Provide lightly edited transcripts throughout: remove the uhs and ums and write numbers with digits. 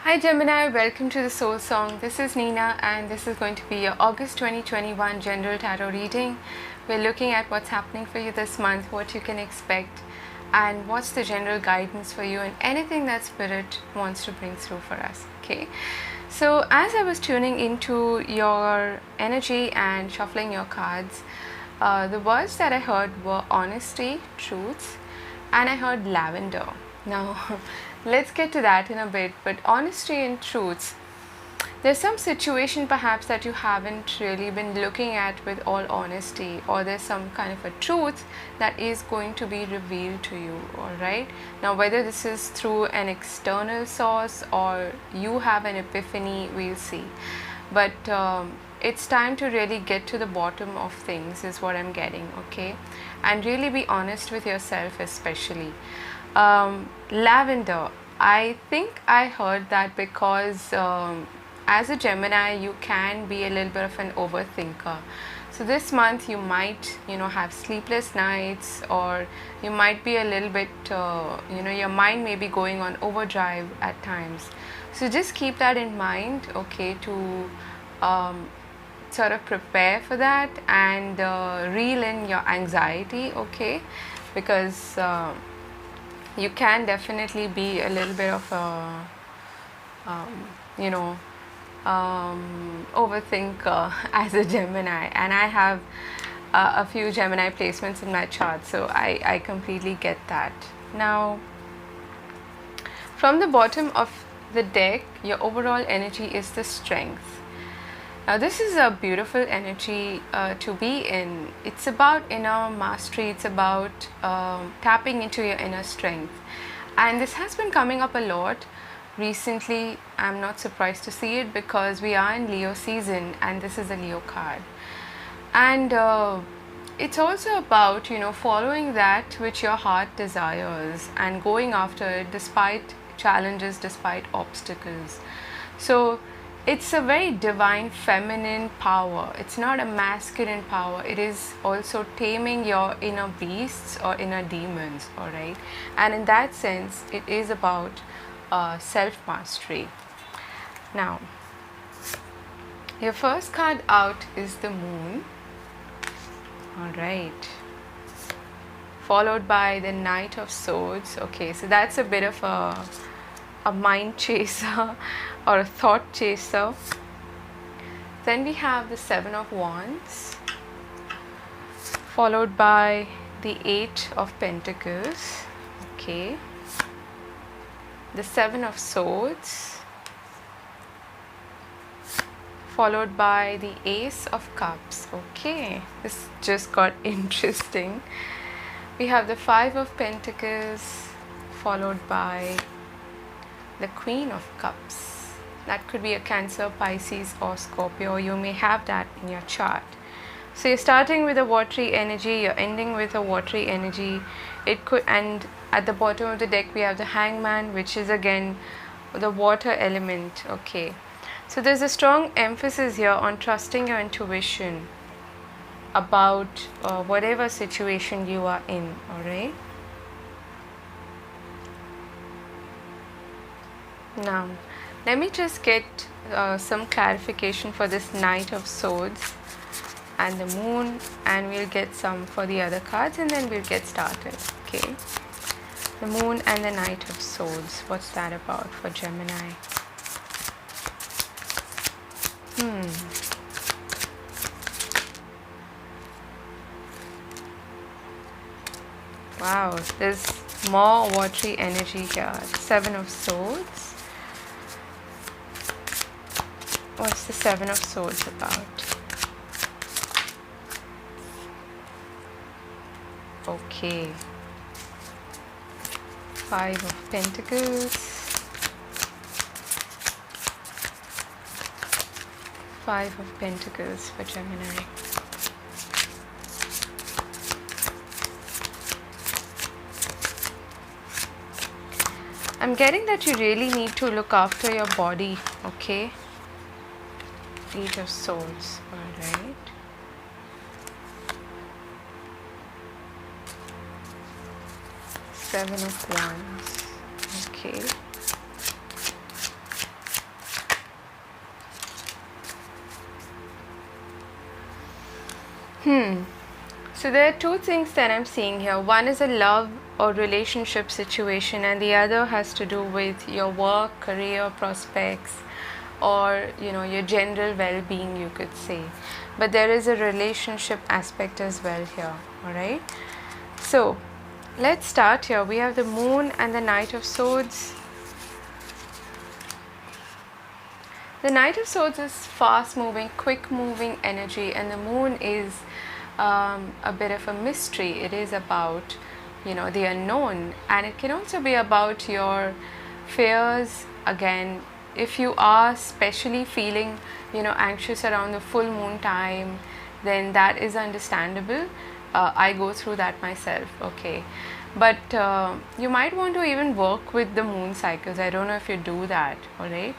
Hi Gemini, welcome to the Soul Song. This is Nina and this is going to be your August 2021 General Tarot reading. We're looking at what's happening for you this month, what you can expect, and what's the general guidance for you and anything that Spirit wants to bring through for us. Okay, so as I was tuning into your energy and shuffling your cards, the words that I heard were honesty, truth, and I heard lavender. Now, let's get to that in a bit, but honesty and truth. There's some situation perhaps that you haven't really been looking at with all honesty, or there's some kind of a truth that is going to be revealed to you, alright? Now, whether this is through an external source or you have an epiphany, we'll see. But it's time to really get to the bottom of things, is what I'm getting, okay? And really be honest with yourself, especially. Lavender, I think I heard that because as a Gemini you can be a little bit of an overthinker. So this month you might have sleepless nights, or you might be a little bit your mind may be going on overdrive at times. So just keep that in mind, okay, to sort of prepare for that and reel in your anxiety, okay, because you can definitely be a little bit of a overthinker as a Gemini, and I have a few Gemini placements in my chart, so I completely get that. Now, from the bottom of the deck, your overall energy is the strength. Now, this is a beautiful energy to be in. It's about inner mastery. It's about tapping into your inner strength. And this has been coming up a lot recently. I'm not surprised to see it because we are in Leo season and this is a Leo card. And it's also about, following that which your heart desires and going after it despite challenges, despite obstacles. So it's a very divine feminine power. It's not a masculine power. It is also taming your inner beasts or inner demons, alright? And in that sense, it is about self-mastery. Now, your first card out is the Moon, alright, followed by the Knight of Swords. Okay, so that's a bit of a mind chaser or a thought chaser. Then we have the Seven of Wands, followed by the Eight of Pentacles, okay, the Seven of Swords, followed by the Ace of Cups. Okay, this just got interesting. We have the Five of Pentacles, followed by the Queen of Cups. That could be a Cancer, Pisces or Scorpio. You may have that in your chart. So you're starting with a watery energy, you're ending with a watery energy. It could, and at the bottom of the deck we have the Hangman, which is again the water element, okay. So there's a strong emphasis here on trusting your intuition about whatever situation you are in, alright. Now, let me just get some clarification for this Knight of Swords and the Moon, and we'll get some for the other cards and then we'll get started, okay. The Moon and the Knight of Swords, what's that about for Gemini? Wow, there's more watery energy here. Seven of Swords. What's the Seven of Swords about? Okay. Five of Pentacles. Five of Pentacles for Gemini. I'm getting that you really need to look after your body, okay? Eight of Swords, alright. Seven of Wands, okay. So there are two things that I'm seeing here. One is a love or relationship situation, and the other has to do with your work, career prospects, or your general well-being, you could say. But there is a relationship aspect as well here. All right. So let's start here. We have the Moon and the Knight of Swords. The Knight of Swords is fast moving, quick moving energy, and the Moon is a bit of a mystery. It is about the unknown, and it can also be about your fears. Again, if you are especially feeling anxious around the full moon time, then that is understandable. I go through that myself, okay, but you might want to even work with the moon cycles. I don't know if you do that. All right.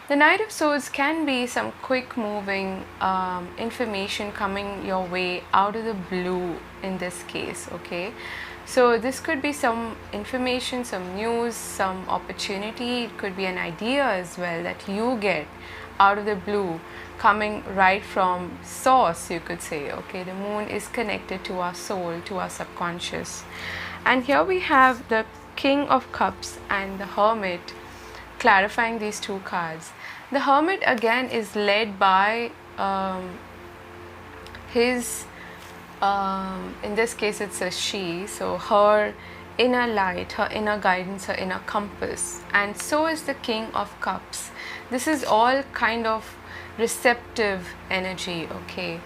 The Knight of Swords can be some quick moving information coming your way out of the blue in this case, okay. So this could be some information, some news, some opportunity. It could be an idea as well that you get out of the blue, coming right from source, you could say, okay. The moon is connected to our soul, to our subconscious. And here we have the King of Cups and the Hermit, clarifying these two cards. The Hermit again is led by his in this case it's a she, so her inner light, her inner guidance, her inner compass. And so is the King of Cups. This is all kind of receptive energy, okay,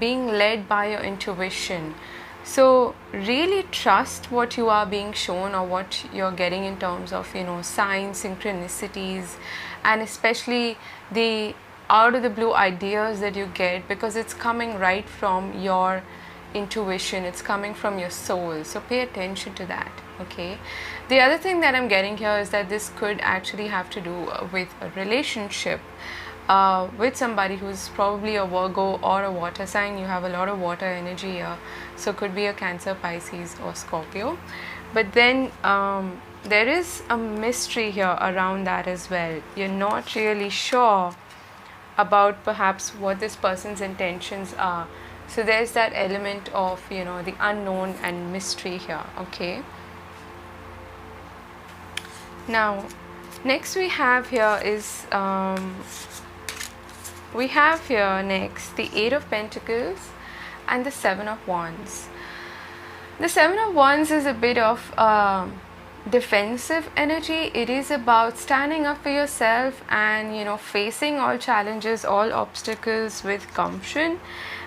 being led by your intuition. So really trust what you are being shown or what you're getting in terms of signs, synchronicities, and especially the out of the blue ideas that you get, because it's coming right from your intuition, it's coming from your soul. So pay attention to that, okay. The other thing that I'm getting here is that this could actually have to do with a relationship with somebody who's probably a Virgo or a water sign. You have a lot of water energy here, so could be a Cancer, Pisces, or Scorpio. But then there is a mystery here around that as well. You're not really sure about perhaps what this person's intentions are. So there's that element of the unknown and mystery here, okay. Now next we have here is next the Eight of Pentacles and the Seven of Wands. The Seven of Wands is a bit of defensive energy. It is about standing up for yourself and facing all challenges, all obstacles with gumption,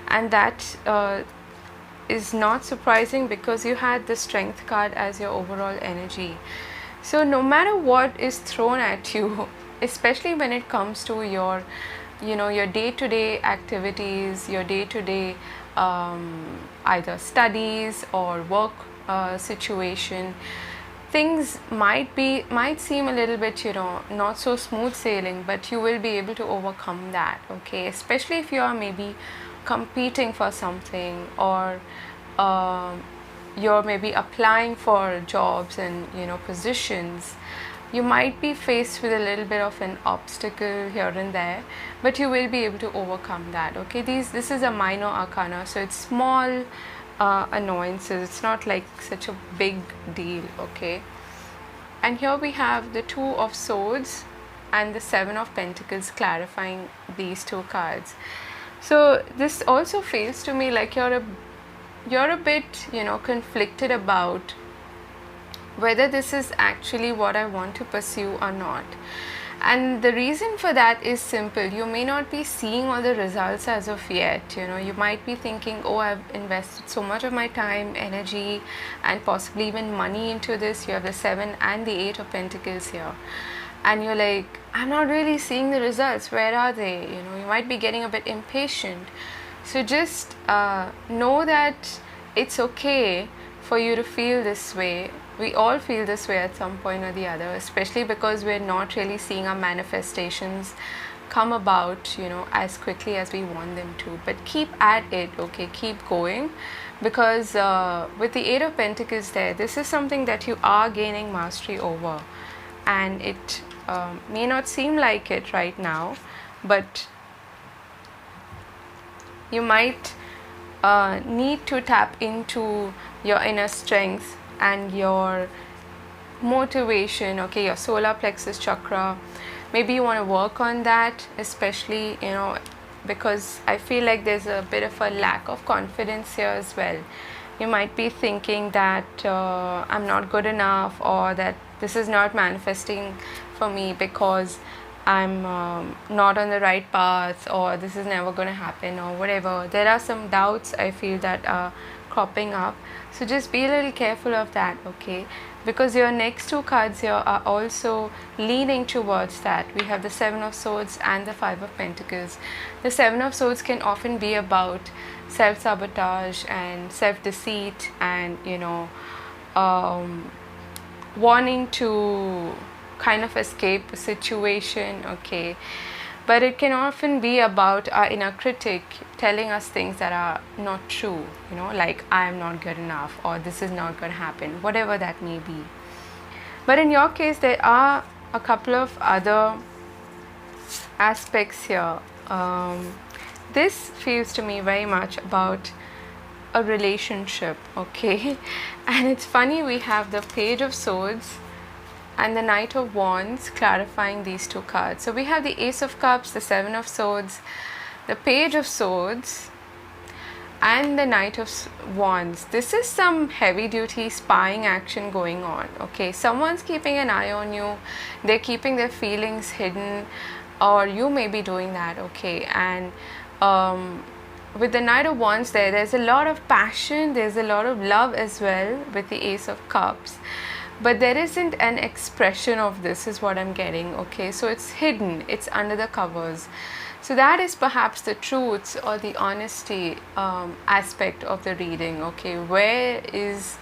and that is not surprising because you had the Strength card as your overall energy. So no matter what is thrown at you, especially when it comes to your your day-to-day activities, your day-to-day either studies or work situation, things might seem a little bit not so smooth sailing, but you will be able to overcome that, okay. Especially if you are maybe competing for something, or you're maybe applying for jobs and positions. You might be faced with a little bit of an obstacle here and there, but you will be able to overcome that, okay. This is a minor arcana, so it's small annoyances. It's not like such a big deal, okay. And here we have the Two of Swords and the Seven of Pentacles, clarifying these two cards. So this also feels to me like you're a bit conflicted about whether this is actually what I want to pursue or not. And the reason for that is simple. You may not be seeing all the results as of yet. You might be thinking, oh, I've invested so much of my time, energy, and possibly even money into this. You have the Seven and the Eight of Pentacles here, and you're like, I'm not really seeing the results. Where are they? You might be getting a bit impatient. So just know that it's okay for you to feel this way. We all feel this way at some point or the other, especially because we're not really seeing our manifestations come about as quickly as we want them to. But keep at it, okay, keep going, because with the Eight of Pentacles there, this is something that you are gaining mastery over, and it may not seem like it right now, but you might need to tap into your inner strength and your motivation, okay, your solar plexus chakra. Maybe you want to work on that, especially, because I feel like there's a bit of a lack of confidence here as well. You might be thinking that I'm not good enough, or that this is not manifesting for me because I'm not on the right path, or this is never going to happen, or whatever. There are some doubts I feel that are cropping up. So just be a little careful of that, okay? Because your next two cards here are also leaning towards that. We have the Seven of Swords and the Five of Pentacles. The Seven of Swords can often be about self-sabotage and self-deceit and, wanting to kind of escape a situation, okay? But it can often be about our inner critic telling us things that are not true, like I am not good enough, or this is not going to happen, whatever that may be. But in your case, there are a couple of other aspects here. This feels to me very much about a relationship, okay? And it's funny, we have the Page of Swords and the Knight of Wands clarifying these two cards. So we have the Ace of Cups, the Seven of Swords, the Page of Swords, and the Knight of Wands. This is some heavy duty spying action going on, okay? Someone's keeping an eye on you, they're keeping their feelings hidden, or you may be doing that, okay? And with the Knight of Wands there's a lot of passion, there's a lot of love as well with the Ace of Cups. But there isn't an expression of this, is what I'm getting, okay? So it's hidden, it's under the covers. So that is perhaps the truth or the honesty aspect of the reading, okay? Where is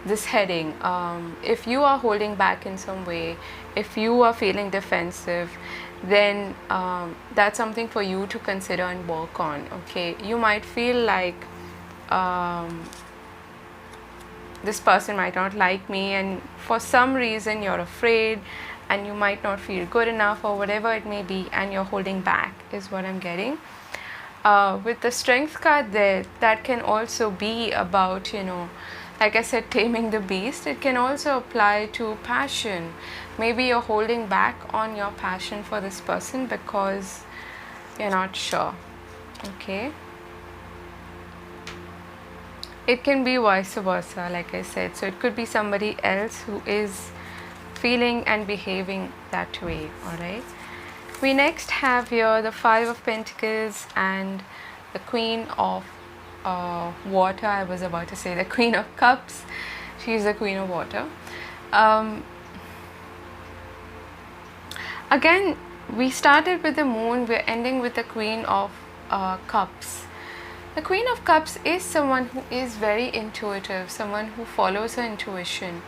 this heading? If you are holding back in some way, if you are feeling defensive, then that's something for you to consider and work on, okay? You might feel like this person might not like me, and for some reason you're afraid and you might not feel good enough, or whatever it may be, and you're holding back, is what I'm getting. With the Strength card there, that can also be about, like I said, taming the beast. It can also apply to passion. Maybe you're holding back on your passion for this person because you're not sure, okay? It can be vice versa, like I said. So it could be somebody else who is feeling and behaving that way, alright? We next have here the Five of Pentacles and the Queen of Water. I was about to say the Queen of Cups. She's the Queen of Water. Again, we started with the Moon, we're ending with the Queen of Cups. The Queen of Cups is someone who is very intuitive, someone who follows her intuition,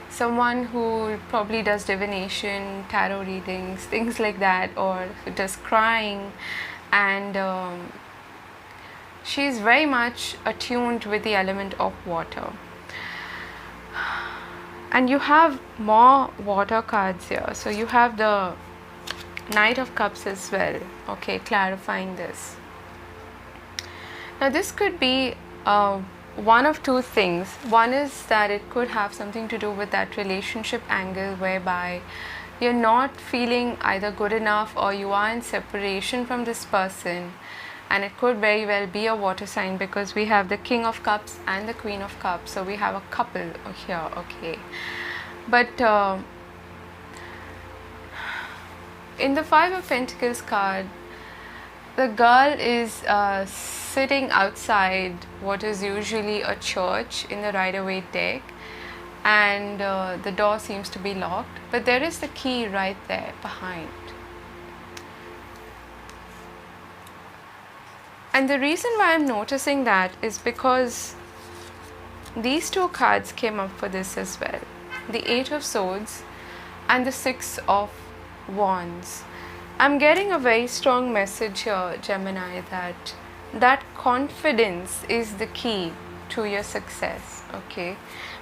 someone who probably does divination, tarot readings, things like that, or does crying, and she's very much attuned with the element of water. And you have more water cards here. So you have the Knight of Cups as well, okay, clarifying this. Now this could be one of two things. One is that it could have something to do with that relationship angle whereby you're not feeling either good enough, or you are in separation from this person, and it could very well be a water sign because we have the King of Cups and the Queen of Cups. So we have a couple here, okay? But in the Five of Pentacles card, the girl is sitting outside what is usually a church in the Rider-Waite deck, and the door seems to be locked, but there is the key right there behind. And the reason why I'm noticing that is because these two cards came up for this as well. The Eight of Swords and the Six of Wands. I'm getting a very strong message here, Gemini, that confidence is the key to your success, okay?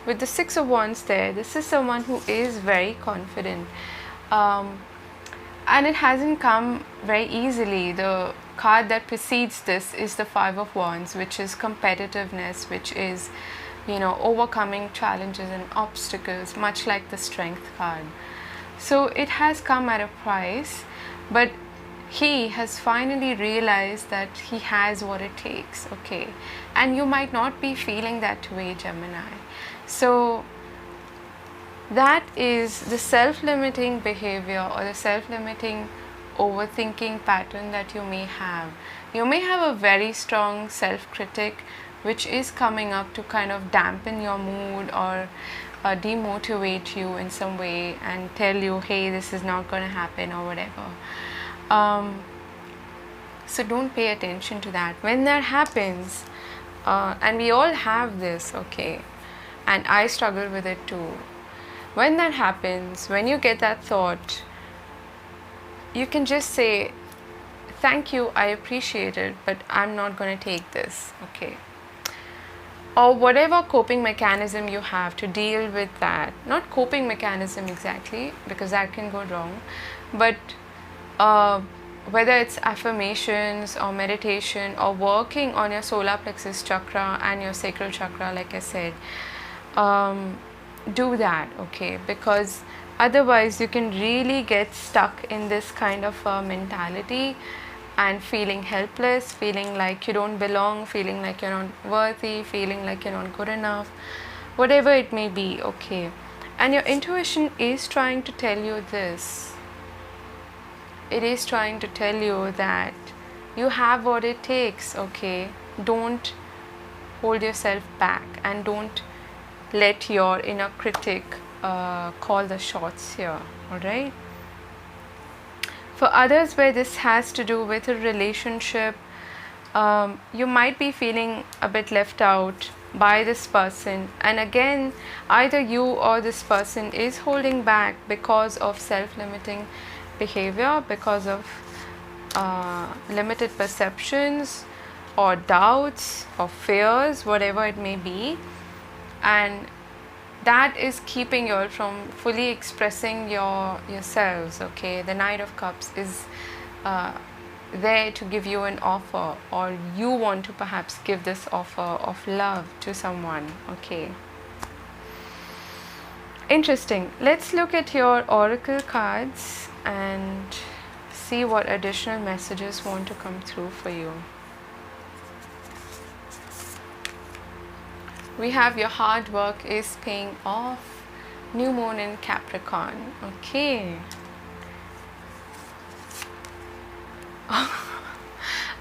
With the Six of Wands there, this is someone who is very confident, and it hasn't come very easily. The card that precedes this is the Five of Wands, which is competitiveness, which is, overcoming challenges and obstacles, much like the Strength card. So it has come at a price, but he has finally realized that he has what it takes, okay? And you might not be feeling that way, Gemini. So that is the self-limiting behavior or the self-limiting overthinking pattern that you may have. You may have a very strong self-critic which is coming up to kind of dampen your mood or demotivate you in some way and tell you, hey, this is not going to happen or whatever. So don't pay attention to that. When that happens, and we all have this, okay, and I struggle with it too. When that happens, when you get that thought, you can just say, thank you, I appreciate it, but I'm not going to take this, okay? Or whatever coping mechanism you have to deal with that. Not coping mechanism exactly, because that can go wrong, but whether it's affirmations or meditation or working on your solar plexus chakra and your sacral chakra, like I said, do that, okay? Because otherwise you can really get stuck in this kind of mentality and feeling helpless, feeling like you don't belong, feeling like you're not worthy, feeling like you're not good enough, whatever it may be, okay? And your intuition is trying to tell you this. It is trying to tell you that you have what it takes, okay? Don't hold yourself back and don't let your inner critic call the shots here, alright? For others where this has to do with a relationship, you might be feeling a bit left out by this person, and again, either you or this person is holding back because of self-limiting behavior, because of limited perceptions or doubts or fears, whatever it may be, and that is keeping you all from fully expressing yourselves, okay? The Knight of Cups is there to give you an offer, or you want to perhaps give this offer of love to someone, okay? Interesting. Let's look at your oracle cards and see what additional messages want to come through for you. We have your hard work is paying off. New moon in Capricorn. Okay.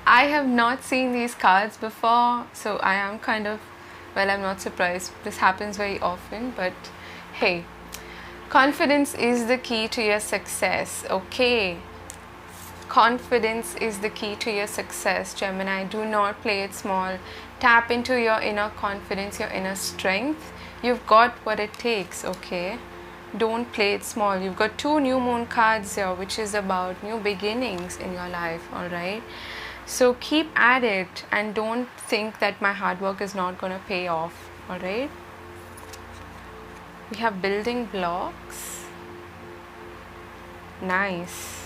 I have not seen these cards before, so I am kind of, well, I'm not surprised. This happens very often, but hey, confidence is the key to your success, okay? Confidence is the key to your success, Gemini. Do not play it small. Tap into your inner confidence, your inner strength. You've got what it takes, okay? Don't play it small. You've got 2 new moon cards here, which is about new beginnings in your life, alright? So keep at it and don't think that my hard work is not going to pay off, alright? We have building blocks. Nice.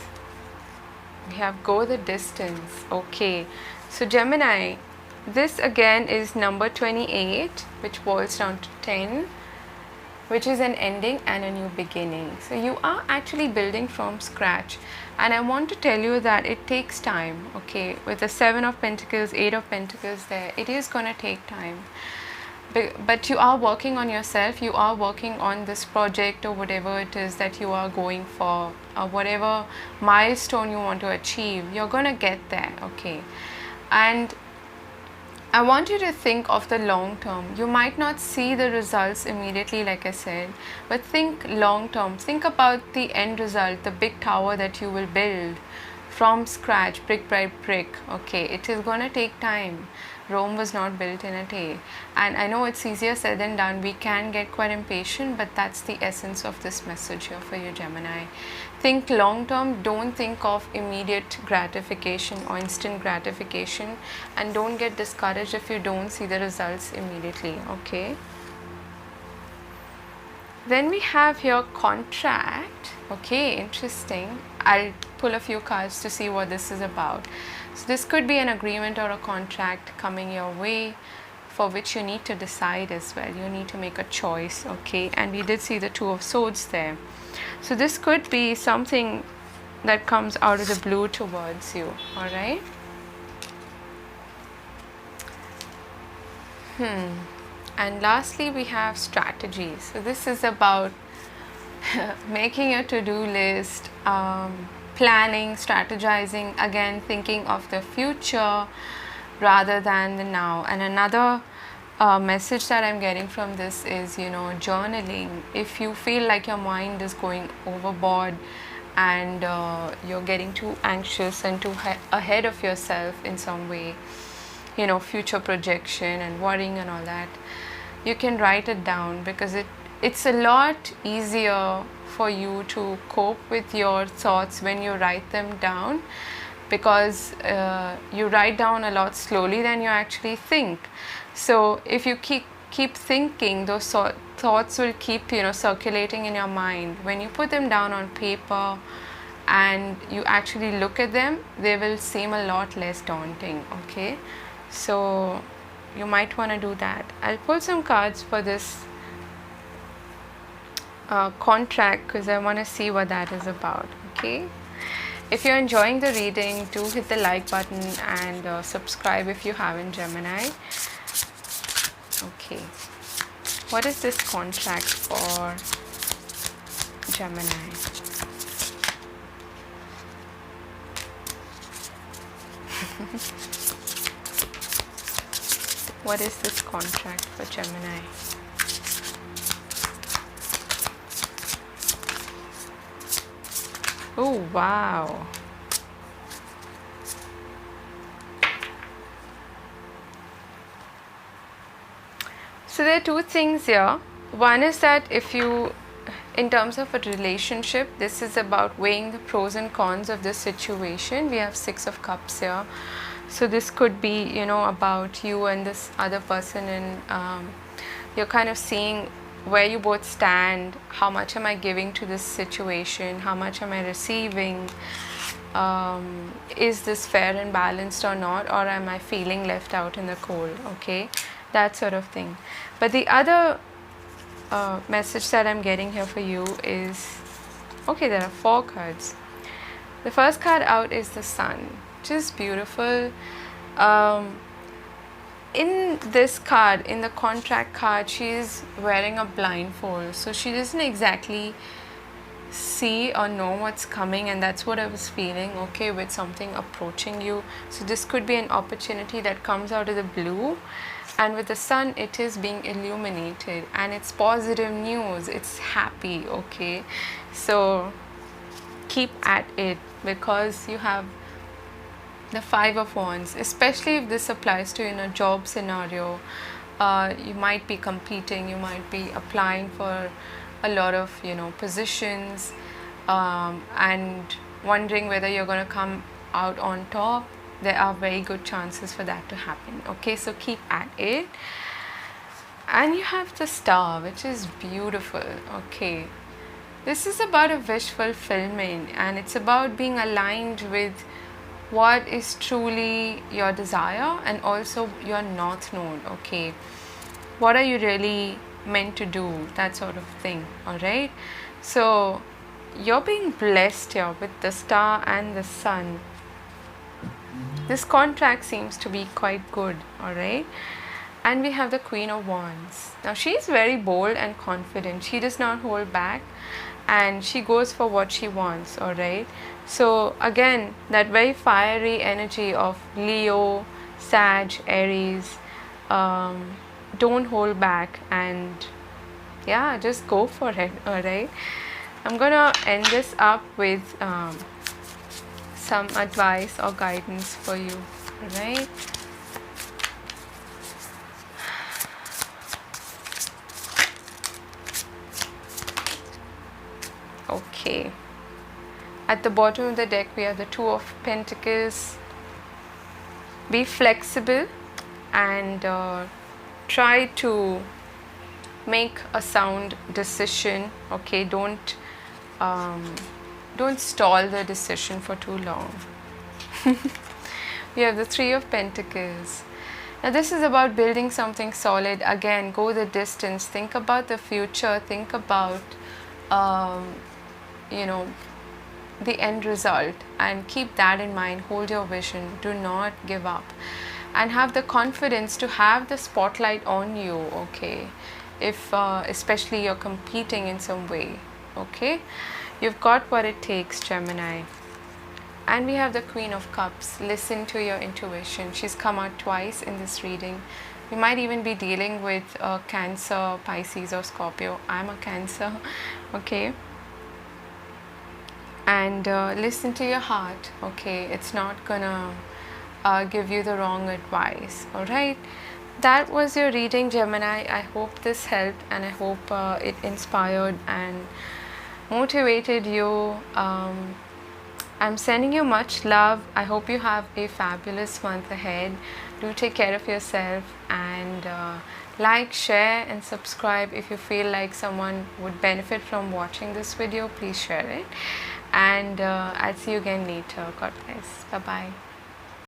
We have go the distance. Okay. So Gemini, this again is number 28, which boils down to 10, which is an ending and a new beginning. So you are actually building from scratch. And I want to tell you that it takes time, okay? With the 7 of Pentacles, 8 of Pentacles there, it is going to take time. But you are working on yourself, you are working on this project or whatever it is that you are going for, or whatever milestone you want to achieve, you're going to get there, okay? And I want you to think of the long term. You might not see the results immediately, like I said, but think long term. Think about the end result, the big tower that you will build from scratch, brick by brick, okay? It is going to take time. Rome was not built in a day. And I know it's easier said than done. We can get quite impatient, but that's the essence of this message here for you, Gemini. Think long term. Don't think of immediate gratification or instant gratification. And don't get discouraged if you don't see the results immediately, okay? Then we have here contract. Okay, interesting. I'll pull a few cards to see what this is about. So this could be an agreement or a contract coming your way, for which you need to decide as well. You need to make a choice. Okay, and we did see the Two of Swords there. So this could be something that comes out of the blue towards you. All right. And lastly, we have strategies. So this is about making a to-do list, planning, strategizing, again thinking of the future rather than the now. And another message that I'm getting from this is, journaling. If you feel like your mind is going overboard and you're getting too anxious and too ahead of yourself in some way, future projection and worrying and all that, you can write it down, because it's a lot easier for you to cope with your thoughts when you write them down, because you write down a lot slowly than you actually think. So if you keep thinking, those thoughts will keep circulating in your mind. When you put them down on paper and you actually look at them, they will seem a lot less daunting. Okay, so you might want to do that. I'll pull some cards for this contract, because I want to see what that is about. Okay, if you're enjoying the reading, do hit the like button and subscribe if you haven't, Gemini. Okay, what is this contract for Gemini? What is this contract for Gemini? Oh, wow. So there are two things here. One is that if you, in terms of a relationship, this is about weighing the pros and cons of this situation. We have Six of Cups here. So this could be, about you and this other person, and you're kind of seeing where you both stand. How much am I giving to this situation? How much am I receiving? Is this fair and balanced or not? Or am I feeling left out in the cold? Okay, that sort of thing. But the other message that I'm getting here for you is, okay, there are 4 cards. The first card out is the Sun, which is beautiful. In this card, in the contract card, she is wearing a blindfold, so she doesn't exactly see or know what's coming, and that's what I was feeling, okay, with something approaching you. So this could be an opportunity that comes out of the blue, and with the Sun, it is being illuminated, and it's positive news, it's happy. Okay, so keep at it, because you have the 5 of Wands. Especially if this applies to a job scenario, you might be competing, you might be applying for a lot of positions, and wondering whether you're going to come out on top. There are very good chances for that to happen. Okay, so keep at it. And you have the Star, which is beautiful. Okay, this is about a wish fulfillment, and it's about being aligned with what is truly your desire and also your north node. Okay, what are you really meant to do, that sort of thing. All right, so you're being blessed here with the Star and the Sun. This contract seems to be quite good. All right, and we have the Queen of Wands. Now she's very bold and confident. She does not hold back, and she goes for what she wants. All right, so again, that very fiery energy of Leo, Sag, Aries. Don't hold back, and yeah, just go for it. All right, I'm gonna end this up with some advice or guidance for you. All right, okay, at the bottom of the deck we have the Two of Pentacles. Be flexible and try to make a sound decision. Okay, don't stall the decision for too long. We have the Three of Pentacles. Now this is about building something solid. Again, go the distance, think about the future, think about you know, the end result, and keep that in mind. Hold your vision, do not give up, and have the confidence to have the spotlight on you. Okay, if especially you're competing in some way. Okay, you've got what it takes, Gemini. And we have the Queen of Cups. Listen to your intuition. She's come out twice in this reading. You might even be dealing with Cancer, Pisces or Scorpio. I'm a Cancer. Okay, and listen to your heart. Okay, it's not gonna give you the wrong advice. All right, that was your reading, Gemini. I hope this helped, and I hope it inspired and motivated you. I'm sending you much love. I hope you have a fabulous month ahead. Do take care of yourself, and like, share and subscribe. If you feel like someone would benefit from watching this video, please share it. And I'll see you again later. God bless. Bye bye.